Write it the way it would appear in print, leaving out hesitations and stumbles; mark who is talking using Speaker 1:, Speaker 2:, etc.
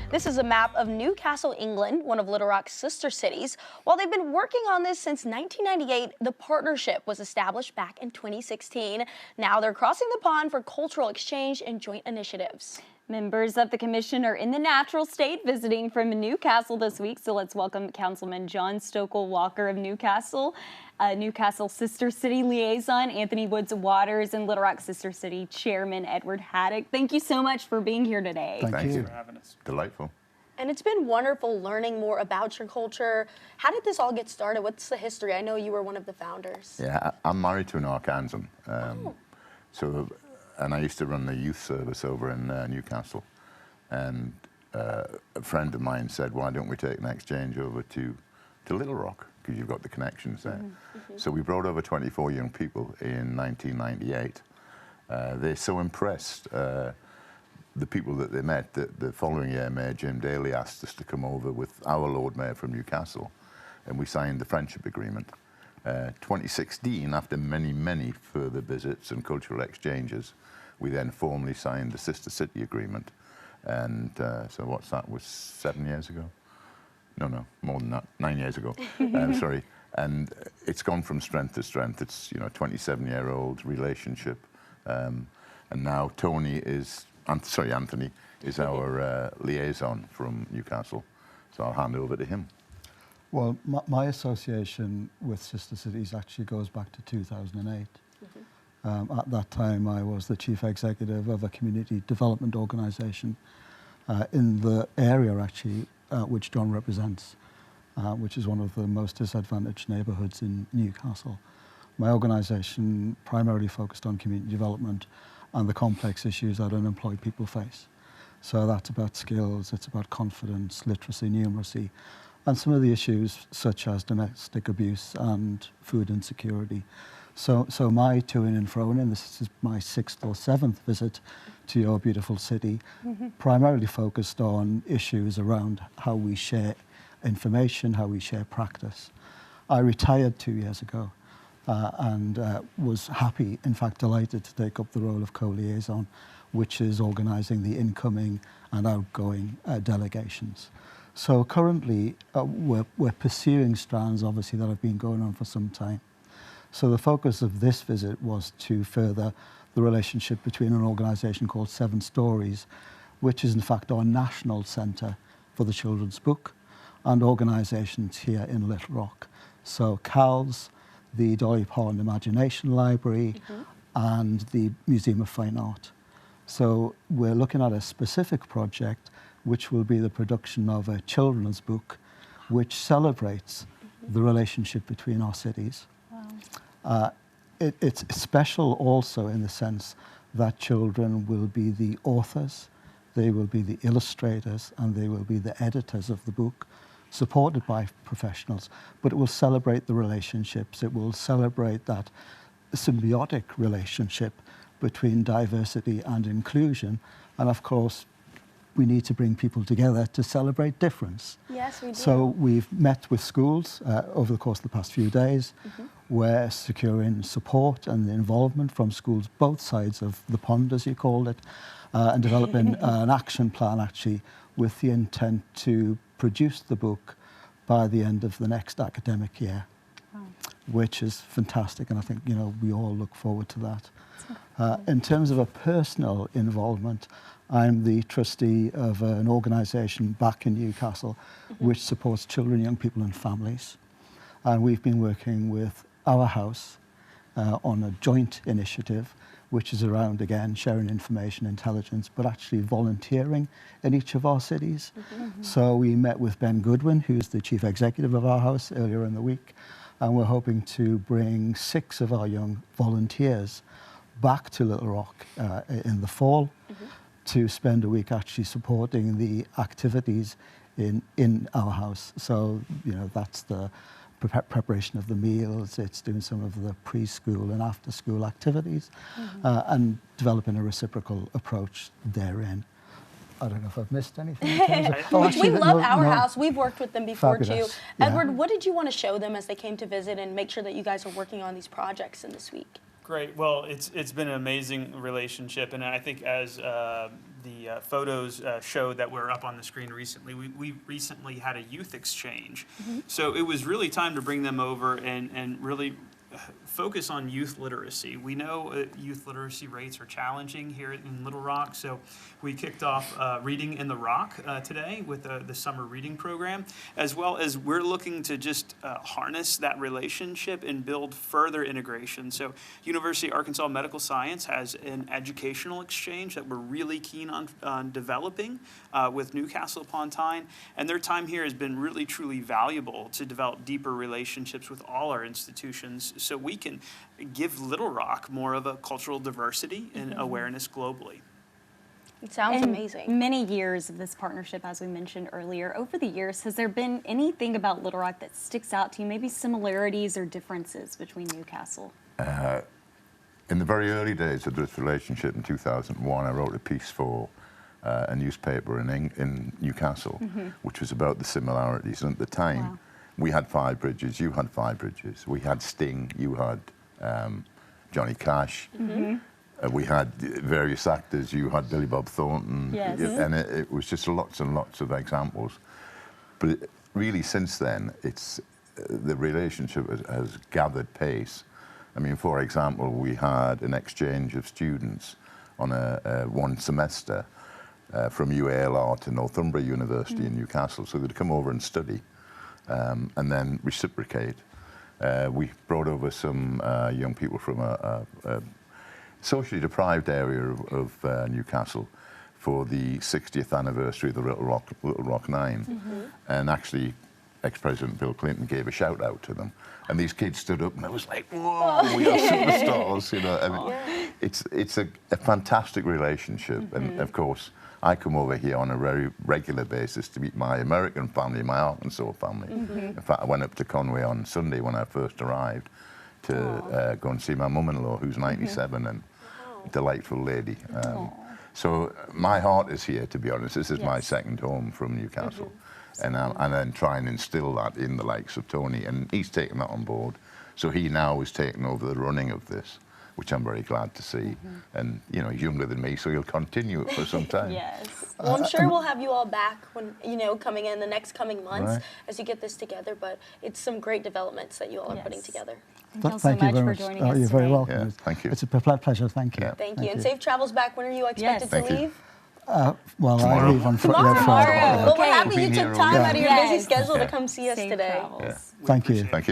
Speaker 1: This is a map of Newcastle, England, one of Little Rock's sister cities. While they've been working on this since 1998, the partnership was established back in 2016. Now they're crossing the pond for cultural exchange and joint initiatives.
Speaker 2: Members of the commission are in the natural state visiting from Newcastle this week, so let's welcome Councilman John Stokel-Walker of Newcastle, Newcastle Sister City Liaison Anthony Woods-Waters, and Little Rock Sister City Chairman Edward Haddock. Thank you so much for being here today.
Speaker 3: Thank you for having us.
Speaker 4: Delightful.
Speaker 1: And it's been wonderful learning more about your culture. How did this all get started? What's the history? I know you were one of the founders.
Speaker 4: Yeah, I'm married to an Arkansan. And I used to run the youth service over in Newcastle. And a friend of mine said, why don't we take an exchange over to Little Rock? Because you've got the connections there. So we brought over 24 young people in 1998. They're so impressed. The people that they met, the following year, Mayor Jim Daly asked us to come over with our Lord Mayor from Newcastle, and we signed the friendship agreement. 2016, after many, many further visits and cultural exchanges, we then formally signed the Sister City Agreement. And so what's that, was 7 years ago? No, more than that, 9 years ago, sorry. And it's gone from strength to strength. It's, a 27-year-old relationship. And now Anthony is our liaison from Newcastle. So I'll hand over to him.
Speaker 3: Well, my association with Sister Cities actually goes back to 2008. At that time, I was the chief executive of a community development organisation in the area, actually, which John represents, which is one of the most disadvantaged neighbourhoods in Newcastle. My organisation primarily focused on community development and the complex issues that unemployed people face. So that's about skills, it's about confidence, literacy, numeracy, and some of the issues such as domestic abuse and food insecurity. So my to-in and fro-in, and this is my 6th or 7th visit to your beautiful city, primarily focused on issues around how we share information, how we share practice. I retired 2 years ago and was happy, in fact delighted, to take up the role of co-liaison, which is organising the incoming and outgoing delegations. So currently, we're pursuing strands, obviously, that have been going on for some time. So the focus of this visit was to further the relationship between an organisation called 7 Stories, which is in fact our national centre for the children's book, and organisations here in Little Rock. So CALS, the Dolly Parton Imagination Library, and the Museum of Fine Art. So we're looking at a specific project which will be the production of a children's book which celebrates the relationship between our cities. Wow. It's special also in the sense that children will be the authors, they will be the illustrators, and they will be the editors of the book, supported by professionals, but it will celebrate the relationships, it will celebrate that symbiotic relationship between diversity and inclusion, and of course, we need to bring people together to celebrate difference.
Speaker 1: Yes, we do.
Speaker 3: So we've met with schools over the course of the past few days. We're securing support and involvement from schools, both sides of the pond, as you called it, and developing an action plan, actually, with the intent to produce the book by the end of the next academic year, which is fantastic, and I think, we all look forward to that. In terms of a personal involvement, I'm the trustee of an organisation back in Newcastle which supports children, young people and families. And we've been working with our house on a joint initiative which is around, again, sharing information, intelligence, but actually volunteering in each of our cities. So we met with Ben Goodwin, who's the chief executive of our house, earlier in the week, and we're hoping to bring 6 of our young volunteers back to Little Rock in the fall to spend a week actually supporting the activities in our house. So, that's the preparation of the meals, it's doing some of the preschool and after-school activities, and developing a reciprocal approach therein. I don't know if I've missed anything. In terms of,
Speaker 1: we love our house. We've worked with them before
Speaker 3: Fabulous.
Speaker 1: too. Edward, what did you want to show them as they came to visit and make sure that you guys are working on these projects in this week?
Speaker 5: Great. Well, it's been an amazing relationship, and I think as the photos showed that were up on the screen recently, we recently had a youth exchange. So it was really time to bring them over and really focus on youth literacy. We know youth literacy rates are challenging here in Little Rock, so we kicked off Reading in the Rock today with the summer reading program, as well as we're looking to just harness that relationship and build further integration. So University of Arkansas Medical Science has an educational exchange that we're really keen on developing with Newcastle upon Tyne, and their time here has been really truly valuable to develop deeper relationships with all our institutions so we can give Little Rock more of a cultural diversity and awareness globally.
Speaker 1: It sounds
Speaker 2: And
Speaker 1: amazing.
Speaker 2: many years of this partnership, as we mentioned earlier. Over the years, has there been anything about Little Rock that sticks out to you, maybe similarities or differences between Newcastle?
Speaker 4: In the very early days of this relationship in 2001, I wrote a piece for a newspaper in Newcastle, which was about the similarities. And at the time, we had 5 bridges, you had 5 bridges. We had Sting, you had Johnny Cash. We had various actors, you had Billy Bob Thornton.
Speaker 2: Yes.
Speaker 4: And it was just lots and lots of examples. But really, since then, the relationship has gathered pace. I mean, for example, we had an exchange of students on one semester from UALR to Northumbria University in Newcastle. So they'd come over and study and then reciprocate. We brought over some young people from a socially deprived area of Newcastle for the 60th anniversary of the Little Rock Nine. And actually, ex-President Bill Clinton gave a shout out to them. And these kids stood up and I was like, whoa, we are superstars, you know. I mean, it's a fantastic relationship. And of course, I come over here on a very regular basis to meet my American family, my Arkansas family. In fact, I went up to Conway on Sunday when I first arrived to go and see my mum-in-law, who's 97 and a delightful lady. So my heart is here, to be honest. This is my second home from Newcastle. And then try and instill that in the likes of Tony, and he's taken that on board. So he now is taking over the running of this, which I'm very glad to see. And you know, he's younger than me, so he'll continue it for some time.
Speaker 2: Yes.
Speaker 1: Well, I'm sure we'll have you all back when, coming in the next coming months as you get this together, but it's some great developments that you all are putting together.
Speaker 2: Thank you so much for joining us
Speaker 3: You're very
Speaker 2: today.
Speaker 3: welcome.
Speaker 4: Yeah, thank you.
Speaker 3: It's a pleasure, thank you.
Speaker 4: Yeah.
Speaker 1: Thank you. And safe travels back. When are you expected
Speaker 4: Thank
Speaker 1: to
Speaker 4: you.
Speaker 1: leave?
Speaker 3: Well, I leave on
Speaker 1: Tomorrow.
Speaker 3: Friday.
Speaker 1: Well, we're happy
Speaker 4: We'll
Speaker 1: you
Speaker 4: be
Speaker 1: took
Speaker 4: here
Speaker 1: time
Speaker 4: all
Speaker 1: out of your
Speaker 2: day.
Speaker 1: busy schedule to
Speaker 4: Yeah.
Speaker 1: come see us
Speaker 2: Safe
Speaker 1: today.
Speaker 2: travels.
Speaker 3: Thank you.
Speaker 4: Thank you.